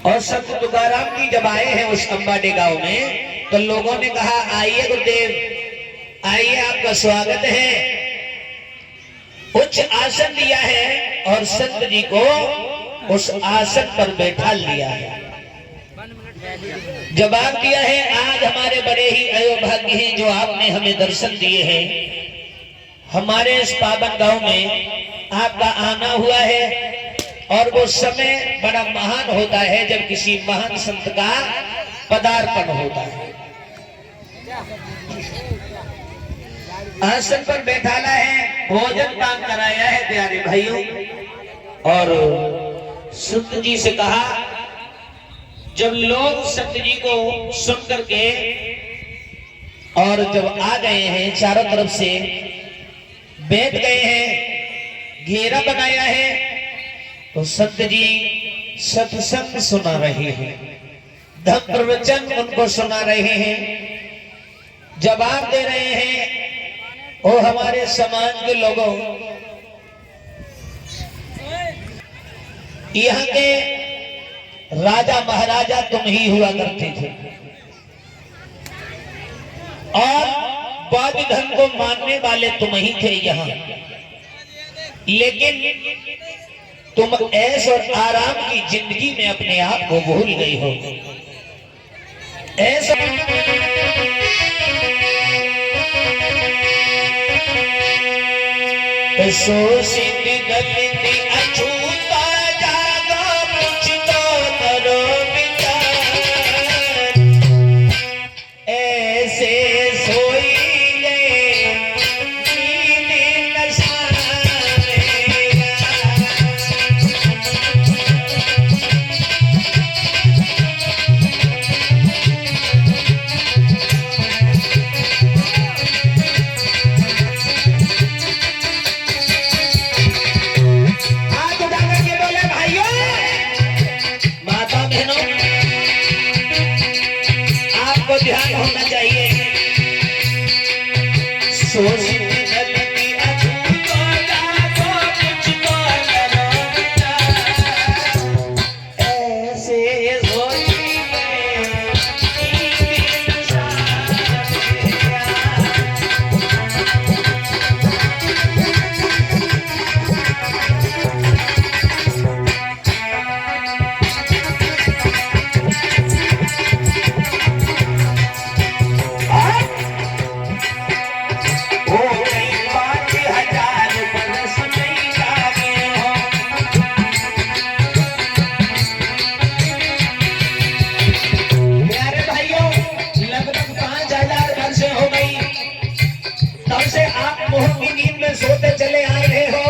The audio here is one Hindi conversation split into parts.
और संत तुकाराम जी जब आए हैं उस अंबाडे गांव में तो लोगों ने कहा आइए गुरुदेव, आइए आपका स्वागत है। उच्च आसन दिया है और संत जी को उस आसन पर बैठा लिया है। जवाब दिया है आज हमारे बड़े ही अयोभाग्य हैं जो आपने हमें दर्शन दिए हैं। हमारे इस पावन गांव में आपका आना हुआ है और वो समय बड़ा महान होता है जब किसी महान संत का पदार्पण होता है। आसन पर बैठाला है, भोजन पान कराया है प्यारे भाइयों। और संत जी से कहा, जब लोग संत जी को सुन करके और जब आ गए हैं चारों तरफ से बैठ गए हैं, घेरा बनाया है, तो संत जी सत्संग सुना रहे हैं, धर्म प्रवचन उनको सुना रहे हैं, जवाब दे रहे हैं। ओ हमारे समाज के लोगों, यहाँ के राजा महाराजा तुम ही हुआ करते थे और वाद्य धर्म को मानने वाले तुम ही थे यहाँ, लेकिन तुम ऐश और आराम की जिंदगी में अपने आप को भूल गई हो। ऐसा शोषित गलती अछूता जागा मुझको करो विचार, ऐसे सोई ले नींद नशा मेरा। ध्यान होना चाहिए। शोषित गलती अछूतो जागो मुझको करो विचार, ऐसे सोई ले नींद नशा मेरा। सोते चले आ रहे हो,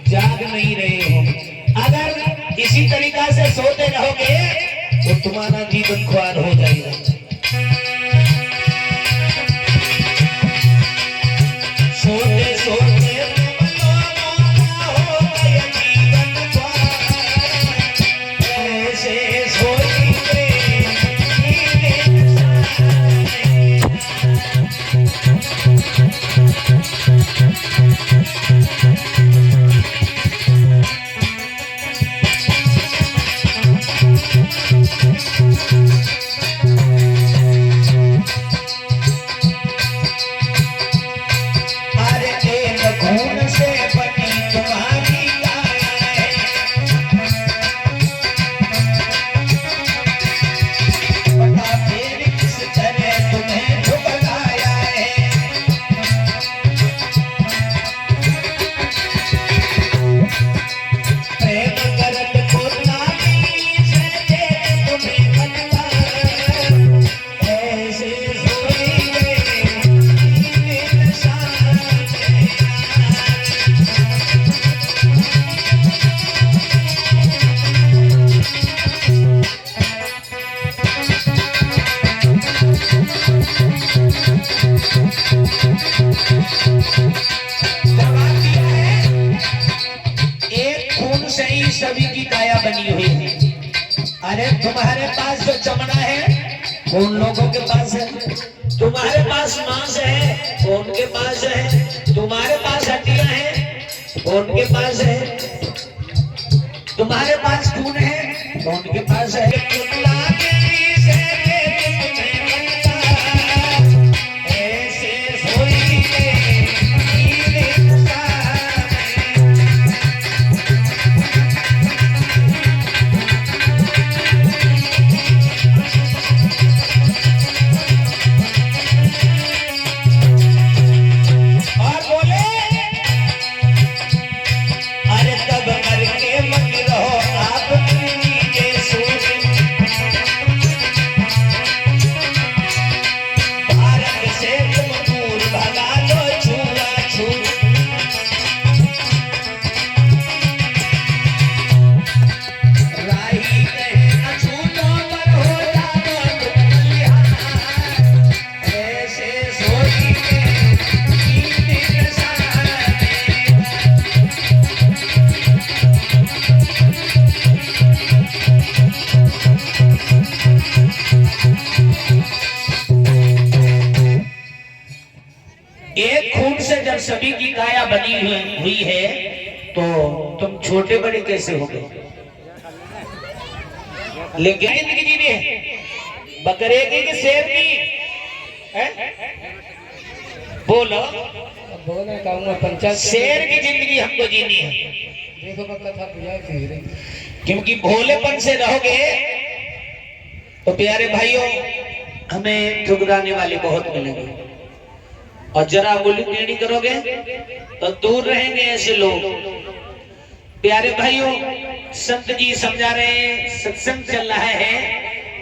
जाग नहीं रहे हो। अगर इसी तरीका से सोते रहोगे तो तुम्हारा जीवन ख्वार हो जाएगा। सोते सोते हो गया जीवन ख्वार, ऐसे सोई सभी की काया बनी हुई है। अरे तुम्हारे पास जो चमड़ा है वो उन लोगों के पास है, तुम्हारे पास मांस है वो उनके पास है, तुम्हारे पास हड्डियां हैं वो उनके पास है, तुम्हारे पास खून है तो उनके पास है एक खून से जब सभी की काया बनी हुई है तो तुम छोटे बड़े कैसे हो गए? लेकिन जिंदगी जीनी है बकरे की कि शेर की है? बोलो बोले कहूँगा पंचायत शेर की जिंदगी हमको जीनी है। देखो कथा बुझाई थी क्योंकि भोलेपन से रहोगे तो प्यारे भाइयों हमें ठुकराने वाले बहुत मिलेंगे और जरा उंगली टेढ़ी करोगे तो दूर रहेंगे ऐसे लोग। प्यारे भाइयों संत जी समझा रहे हैं, सत्संग चल रहा है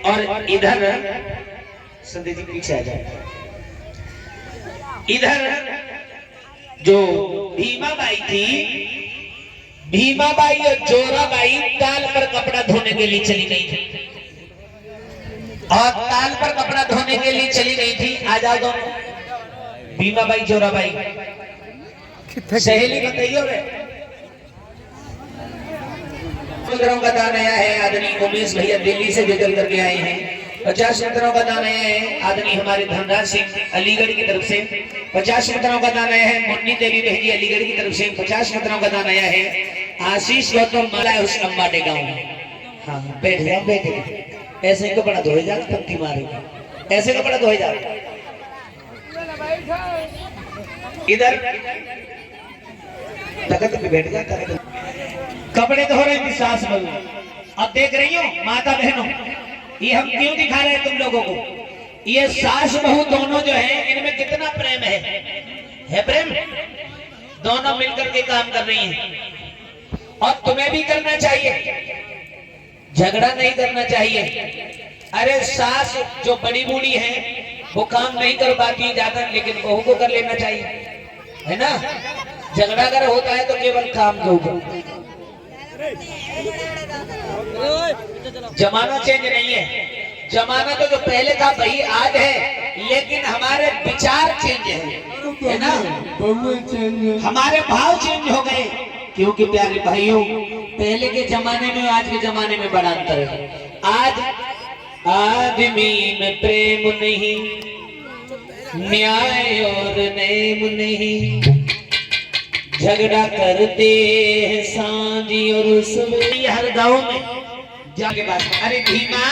और इधर संत जी पीछे आ जाए। इधर जो भीमाबाई थी, भीमाबाई और जोराबाई ताल पर कपड़ा धोने के लिए चली गई थी और ताल पर कपड़ा धोने के लिए चली गई थी। आ जाओ दोनों, भीमाबाई जोराबाई सहेली बताइए। मित्रों का दान आया है आदरणीय उमेश भैया दिल्ली से जो चल करके आए हैं। 50 मित्रों का दान आया है आदरणीय हमारे धनराज सिंह अलीगढ़ की तरफ से। 50 मित्रों का दान आया है मुन्नी देवी बहनी अलीगढ़ की तरफ से। 50 मित्रों का दान आया है आशीष गौतम माला उस अम्बाटे गाँव में। हाँ बैठ जाओ, बैठ ऐसे ही कपड़ा धोए जा, पक्की मारेगा ऐसे कपड़ा धोए जा। इधर तखत पे बैठ जा, कपड़े धो रहे थी सास बहू। अब देख रही हो माता बहनों, ये हम क्यों दिखा रहे हैं तुम लोगों को? ये सास बहू दोनों जो है इनमें कितना प्रेम है प्रेम। दोनों मिलकर के काम कर रही हैं और तुम्हें भी करना चाहिए, झगड़ा नहीं करना चाहिए। अरे सास जो बड़ी बूढ़ी है वो काम नहीं कर पाती ज्यादा, लेकिन बहू को कर लेना चाहिए, है ना। झगड़ा अगर होता है तो केवल काम के ऊपर। जमाना चेंज नहीं है, जमाना तो जो पहले था वही आज है, लेकिन हमारे विचार चेंज है ना। हमारे भाव चेंज हो गए। क्योंकि प्यारे भाइयों पहले के जमाने में आज के जमाने में बड़ा अंतर है। आज आदमी में प्रेम नहीं, न्याय और नेम नहीं, झगड़ा करते हैं सांझी और सवेरे। हर गांव में जाके बात। अरे भीमा,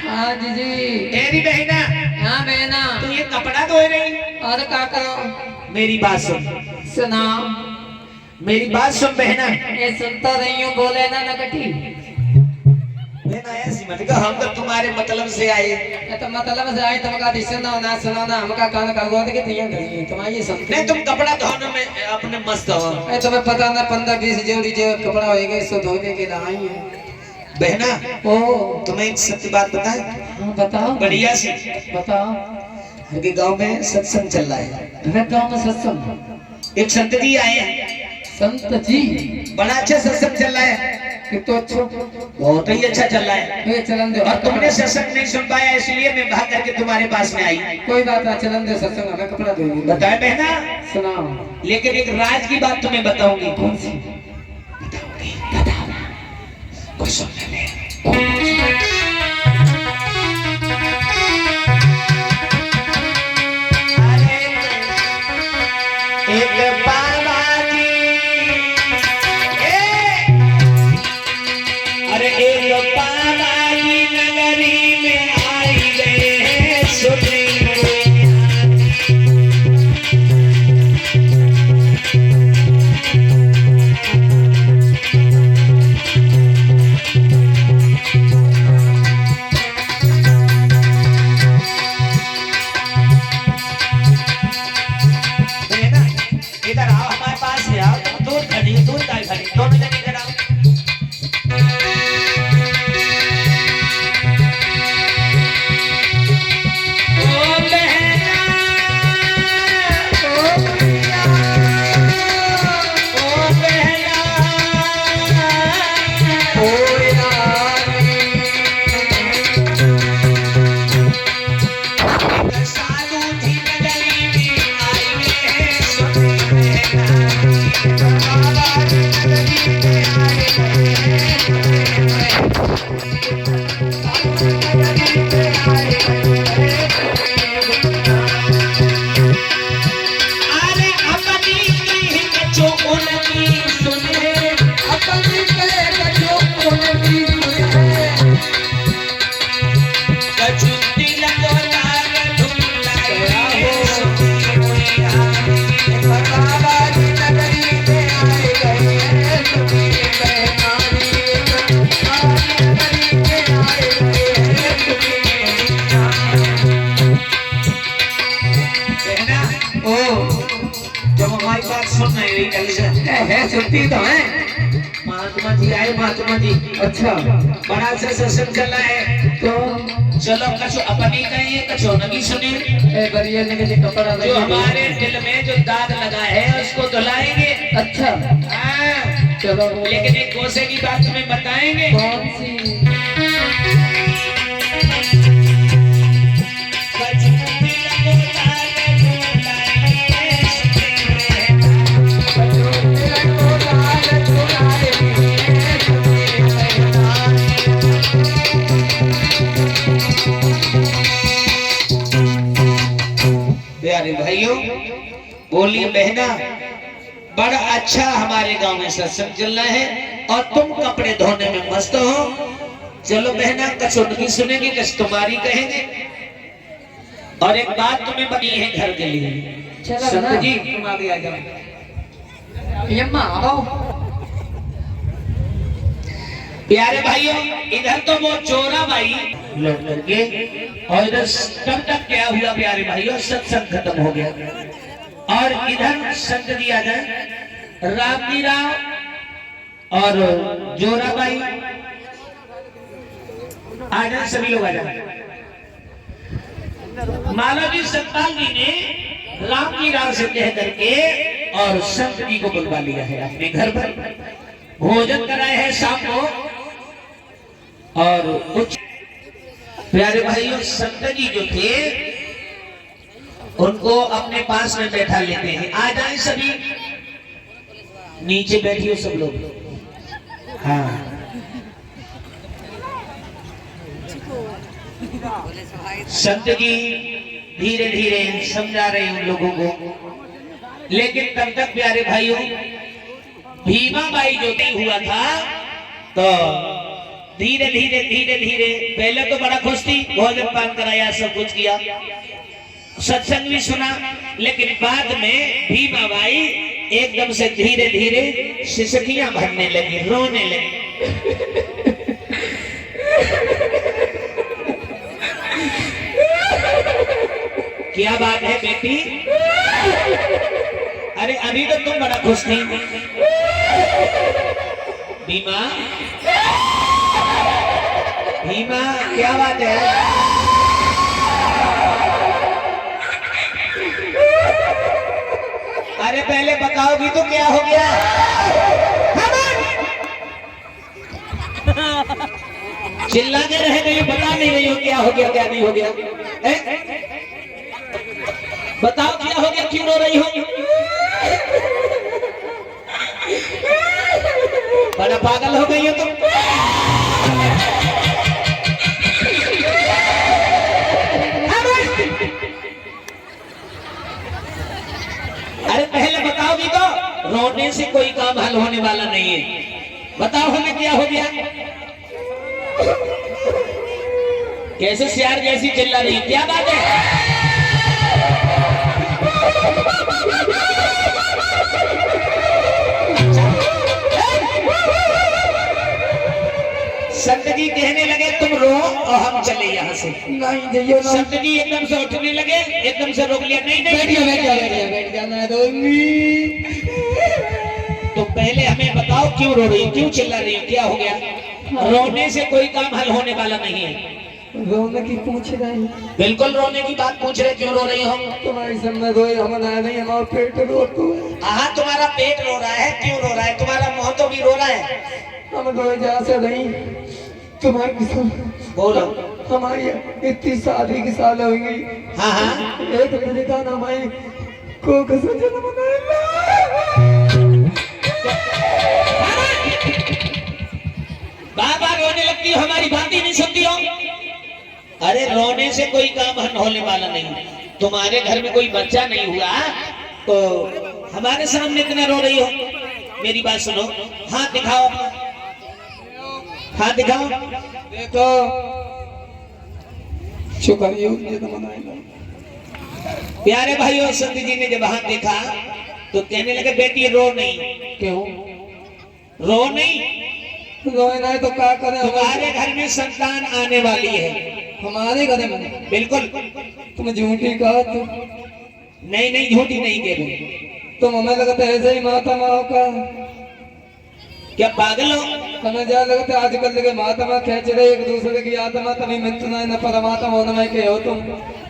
हाँ जीजी। तेरी बहना, हाँ बहना, तू ये कपड़ा धो रही और क्या करो? मेरी बात सुन, सुना मेरी बात सुन बहना। ये सुनता रही हूँ, बोले ना नकटी। बहना ऐसी मत कहो, हम तो तुम्हारे मतलब से आए। ये तो मतलब से आए, तुमका सुनो ना सुनो ना, हमका कान का गोद के दिया गई तुम्हारी सुनते नहीं, तुम कपड़ा धोने में अपने मस्त हो। ए तुम्हें पता ना 15-20 जोड़ी जो कपड़ा होएगा इसको धोने के लाई है बहना। ओ तुम्हें एक सत्य बात पता है? हाँ बताओ, बढ़िया सी बताओ। क्योंकि गांव में सत्संग चल रहा है। अरे गाँव में सत्संग, एक संत जी आए हैं, संत जी। बड़ा अच्छा सत्संग चल रहा है, कितना अच्छा, बहुत ही अच्छा चल रहा है। ये चलन दे। और तुमने सत्संग नहीं सुन पाया इसलिए मैं भाग करके तुम्हारे पास में आई। कोई बात ना, चलन दे सत्संग में कपड़ा धोएंगे। बताए बहना, सुनाओ। लेकिन एक राज की बात तुम्हें बताऊंगी। कौन सी? बताऊंगी, बताओ कुछ सुन ले। एक बाबा जी, अरे एक बाबा अरे अपनी कचो उनकी सुने, अपनी कचो उनकी सुने, कछु तिलक लाल धुलाई सुनिया, बाबाजी नगरी में आए गए सुनी मेहमानी, बाबाजी नगरी में आए गए सुनी बहना ओ जब हमारी बात सुन रही है सुनती तो है। महात्मा जी आए, महात्मा जी अच्छा बड़ा से सत्संग चल रहा है, तो चलो कछु अपनी कहिए कछु नगी सुने, ए बढ़िया ने के कपड़ा जो लगे हमारे दिल में जो दाग लगा है उसको धुलाएंगे। अच्छा हाँ, चलो लेकिन एक गोसे की बात तुम्हें बताएंगे। कौन सी कछु तिलक लाल धुलाई प्यारे भाइयों, बोलिए बहना, बड़ा अच्छा हमारे गांव में सत्संग चल रहा है और तुम कपड़े धोने में मस्त हो। चलो बहना कछ उनकी सुनेंगे, कछ तुम्हारी कहेंगे। और एक बात तुम्हें बनी है घर के लिए। चलो संत ना। जी तुम आगे आ जाओ। यम्मा आओ प्यारे भाइयों, इधर तो वो चोरा भाई लौट करके और इधर तब तक क्या हुआ प्यारे भाइयों, सत्संग खत्म हो गया। और इधर संत जी आ जाए, रामजी राव और जोरा भाई आ जाए, सभी लोग आ जाए। मालाजी सतपाल जी ने रामजी राव से कह करके और संत जी को बुलवा लिया है अपने घर पर, भोजन कराए है शाम को। और कुछ प्यारे भाइयों, संत जी जो थे उनको अपने पास में बैठा लेते हैं। आ जाए सभी, नीचे बैठिए सब लोग। हाँ, संत जी धीरे धीरे समझा रहे हैं उन लोगों को, लेकिन तब तक प्यारे भाइयों भीमा बाई जो नहीं हुआ था, तो धीरे धीरे पहले तो बड़ा खुश थी, भोजन पान कराया, सब कुछ किया, सत्संग भी सुना, लेकिन बाद में भीमा बाई एकदम से धीरे धीरे सिसकियां भरने लगी, रोने लगी। क्या बात है बेटी? अरे अभी तो तुम बड़ा खुश थी। भीमा, भीमा क्या बात है? अरे पहले बताओगी तो क्या हो गया? चिल्ला के रह गई, बता नहीं रही हो क्या हो गया क्या नहीं हो गया? बताओ क्या हो गया, क्यों रो रही हो? बड़ा पागल हो गई हो तुम। अरे पहले बताओगी तो, रोने से कोई काम हल होने वाला नहीं है। बताओ हमें क्या हो गया? कैसे सियार जैसी चिल्ला रही, क्या बात है? संत जी कहने लगे तुम रो और हम चले यहाँ से। नहीं जाइए ना। संत जी एकदम से उठने लगे, एकदम से रोक लिया, नहीं नहीं बैठ जाना दूंगी। तो पहले हमें बताओ क्यों रो रही, क्यों चिल्ला रही हो, क्या हो गया? रोने से कोई काम हल होने वाला नहीं है। रोने की पूछ रहे हैं, बिल्कुल रोने की बात पूछ रहे, क्यों रो रही हो? तुम्हारी सामने रोए हमारा नहीं, हमारा पेट रोता है। हाँ तुम्हारा पेट रो रहा है, क्यों रो रहा है? तुम्हारा मुंह तो भी रो रहा है। हम रोए जा से नहीं, तुम्हारी कसम बोलो। हमारी इतनी शादी की साल हो गई। हाँ हाँ, एक लड़का ना भाई को कसम जन्म बार बार रोने लगती हो, हमारी बात ही नहीं सुनती हो। अरे रोने से कोई काम होने वाला नहीं। तुम्हारे घर में कोई बच्चा नहीं हुआ तो हमारे सामने इतना रो रही हो। मेरी बात सुनो, हाथ दिखाओ, हाथ दिखाओ। देखो शुक्रिया प्यारे भाइयों, संत जी ने जब हाथ देखा तो कहने लगे बेटी रो नहीं। क्यों रो नहीं, रोए नहीं तो क्या करे? तुम्हारे घर में संतान आने वाली है। हमारे घर में? बिल्कुल। तुम झूठी कहा तो? नहीं नहीं, झूठी नहीं कह रही। तुम हमें लगता है ऐसे ही माता माओ का? क्या पागल हो? हमें जा लगता है आजकल के महात्मा खेच रहे एक दूसरे की आत्मा, तभी मिलना न परमात्मा उनमें के हो तुम।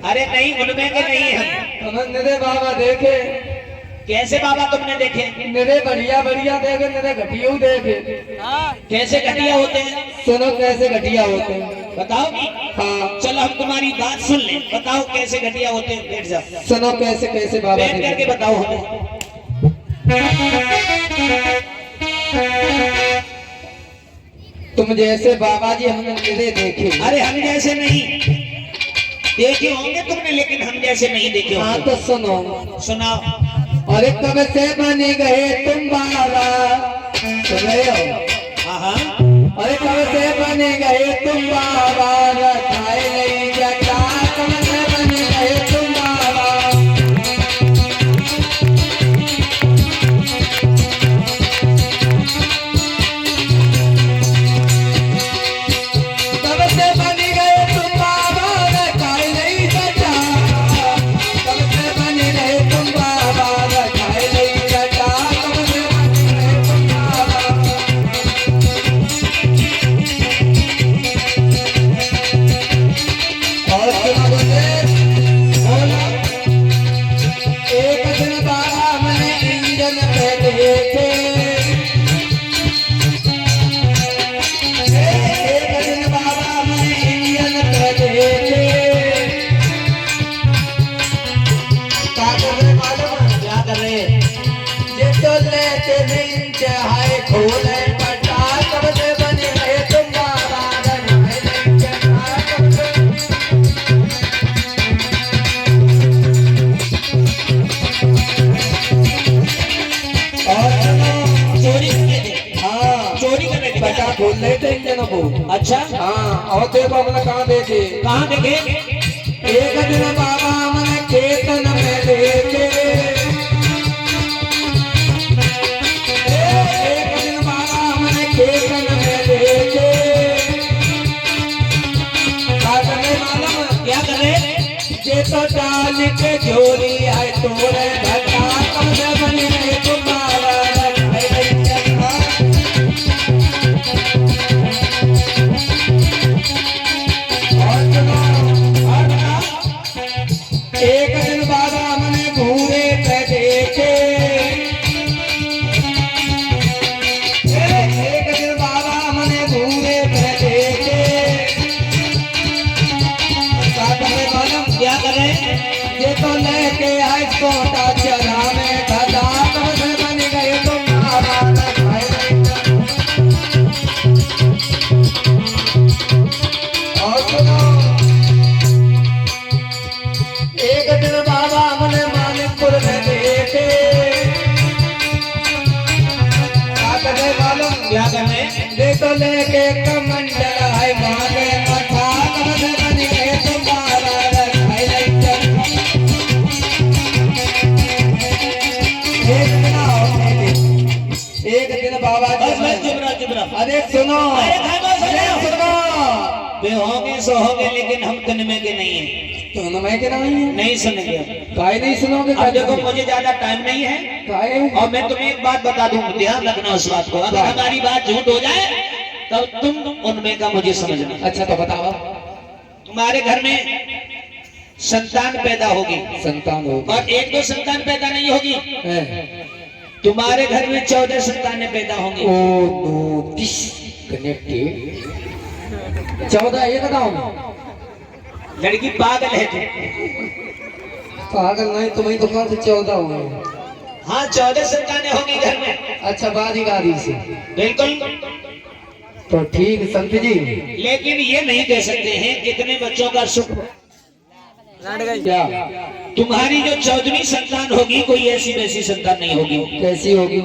अरे नहीं, उनमें के नहीं हम। हमें निरे बाबा देखे। कैसे बाबा तुमने देखे? निरे बढ़िया बढ़िया देखे, निरे घटिया देखे। कैसे घटिया होते हैं? सुनो कैसे घटिया होते हैं, बताओगी? हाँ चलो हम तुम्हारी बात सुन ले। बताओ कैसे घटिया होते हैं। बैठ जाओ, सुनो कैसे कैसे बाबा बैठ करके देखे। बताओ हमें। तुम जैसे बाबा जी हमने निरे देखे। अरे हम जैसे नहीं देखे होंगे तुमने, लेकिन हम जैसे नहीं देखे हाँ होंगे। तो सुनो, सुनाओ। अरे कब से बनी गए तुम बाबा, सुन रहे हो? हाँ हाँ। अरे कब से बनी गए तुम बाबा, रखाए नहीं जटा। कब से बनी गए तुम बाबा, कब से बनी गए तुम बाबा, रखाए नहीं जटा। कब से बनी गए तुम बाबा, रखाए नहीं जटा। कब से बनी गए तुम बाबा। और सुनोगे बोला, एक दिन बाबा मैंने इंजन पे देखे। एक दिन बाबा मैंने इंजन पे देखे। क्या कर रहे मालूम? क्या कर रहे? ये तो लेते दिन चाहे खोले पटा। कब से बने गए तुम बाबा, रखाए नहीं जटा। कब से और सुनो, चोरी करने थे? हाँ चोरी करने थे? बटा खोल रहे थे इंजन को। अच्छा, हाँ और देखो हमने कहाँ देखे। कहाँ देखे? एक दिन बाबा हमने खेतन में देखे। एक दिन बाबा हमने खेतन में देखे। क्या कर रहे मालूम? क्या कर रहे? ये तो डाल के झोली है तोरे भटा। कब से बनी गई तुम बाबा, रखाए नहीं जटा। और सुनो, और बताओ। एक दिन बाबा हमने घूरे पे देखे। एक दिन बाबा हमने घूरे पे देखे। क्या कर रहे मालूम? क्या कर रहे? ये तो लेके आए छोटा चला में धदा। कब से बन गए तुम बाबा, रखाए नहीं जटा। और सुनो, एक दिन बाबा हमने मानिकपुर में देखे। क्या कर रहे मालूम? क्या कर रहे? ये तो लेके कमंडल है मांगे मठा। कब से बन गए तुम बाबा, रखाए नहीं जटा। एक दिन बाबा बस बस, जी, चुप रहो चुप रहो। अरे सुनो, अरे खामोश हो अरे जाओ। सुनो। वे होंगे सो होंगे, लेकिन हम तनमे के नहीं है। तो मैं क्या नहीं है? नहीं सुनेंगे। काहे नहीं सुनोगे? अब देखो, मुझे ज्यादा टाइम नहीं है काहे? और मैं तुम्हें एक बात बता दूं, ध्यान रखना उस बात को। अगर हमारी बात झूठ हो जाए तब तुम उनमें का मुझे समझना। अच्छा तो बताओ। तुम्हारे घर में संतान पैदा होगी संतान होगी। और एक दो संतान पैदा नहीं होगी। हैं? तुम्हारे घर में 14 संतानें पैदा होंगी। Oh no this connected. 14 एक बताओ। लड़की पागल है तू। पागल नहीं, तुम्हें तो कहाँ से 14 हुए? हाँ, 14 संतानें होंगी घर में। अच्छा बारी बारी से। बिल्कुल। तो ठीक संत जी। लेकिन ये नहीं कह सकते हैं कितने बच्चों का सुख। क्या तुम्हारी जो 14वीं संतान होगी कोई ऐसी वैसी संतान नहीं होगी। कैसी होगी?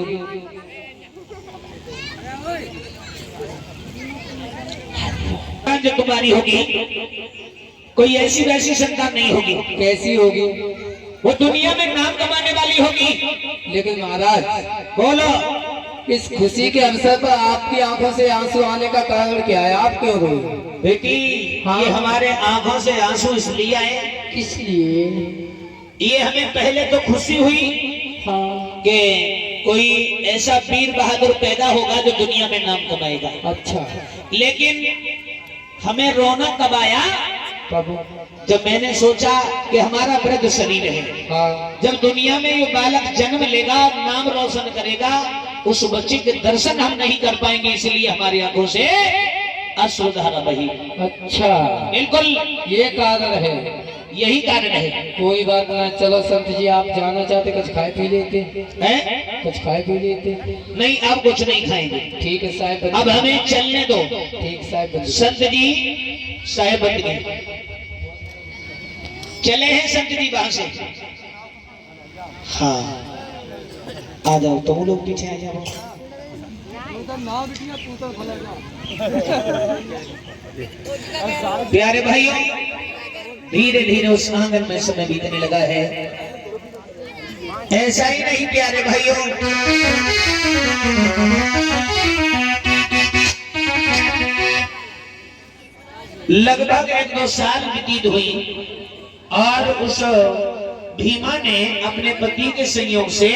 जो तुम्हारी होगी कोई ऐसी वैसी संतान नहीं होगी। कैसी होगी? वो दुनिया में नाम कमाने वाली होगी। लेकिन महाराज बोलो, इस खुशी के अवसर पर आपकी आंखों से आंसू आने का कारण क्या है? आप क्यों रोए? बेटी हाँ। ये हमारे आंखों से आंसू इसलिए आए, किस लिए? ये हमें पहले तो खुशी हुई हाँ। कि कोई ऐसा वीर बहादुर पैदा होगा जो दुनिया में नाम कमाएगा। अच्छा, लेकिन हमें रोना कब आया? कब? जब मैंने सोचा कि हमारा वृद्ध शरीर है, हाँ। जब दुनिया में ये बालक जन्म लेगा, नाम रोशन करेगा, उस बच्चे के दर्शन हम नहीं कर पाएंगे, इसलिए हमारी आंखों से अश्रुधारा बही। अच्छा, बिल्कुल ये कारण है। यही कारण है। कोई बात ना, चलो संत जी आप जाना चाहते कुछ खाए पी लेते हैं? कुछ खाए पी लेते। नहीं, अब कुछ नहीं खाएंगे। ठीक है साहब, अब हमें चलने दो। ठीक साहब। संत जी साहेब बंदगी चले हैं। संत जी वहां से। हाँ, आ जाओ, तुम लोग पीछे आ जाओ। प्यारे भाइयों, धीरे धीरे उस आंगन में समय बीतने लगा है। ऐसा ही नहीं प्यारे भाइयों, लगभग 1-2 साल व्यतीत हुई और उस भीमा ने अपने पति के संयोग से